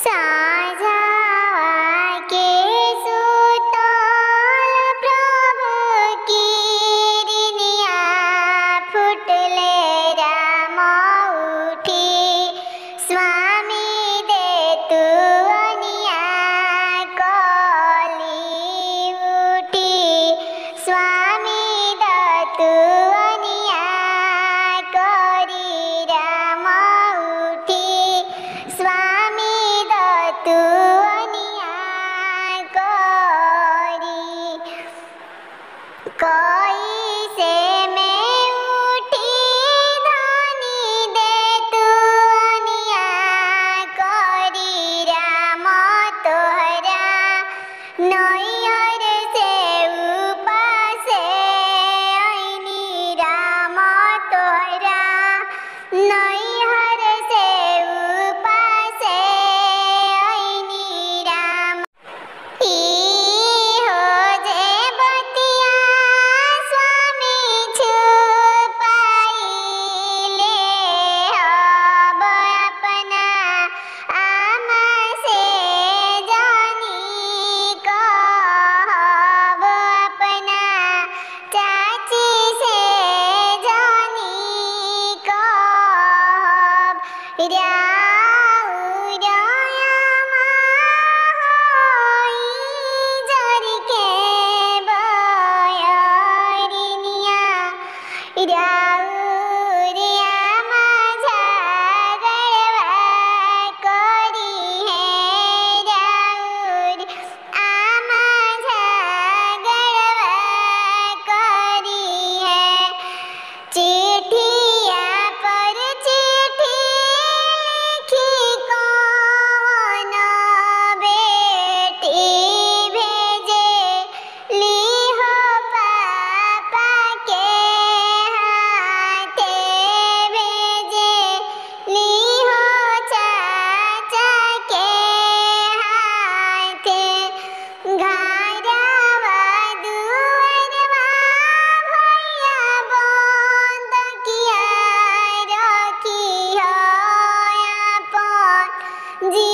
साझावा के सुतल प्रभु किरनिया फुटले राम उठी स्वामी दे तू अनिया कली उठी स्वामी दतु अनिया करी राम उठी स्वामी दतु अनिया करी कैसे मैं उठी धनी दे तू अनिया करी राम तोहरा नैहर से उपासे ऐनी राम तोहरा नैहर से उपासे ऐनी राम ई हो जे बतिया स्वामी छुपाइले हब अपना आमा से जानी कहब अपना चाची से जानी कहब राउरयामा होई जरी के बयरिनिया राउरयामा झगड़वा करी है राउर आमा झगड़वा करी है चिट्ठिया पर चिट्ठी लिखी कौन बेटी भेजे ली हो पापा के हाथे भेजे ली हो चाचा के हाथे घरवा दुअरवा भैया बंद किया रखी हो अपन जी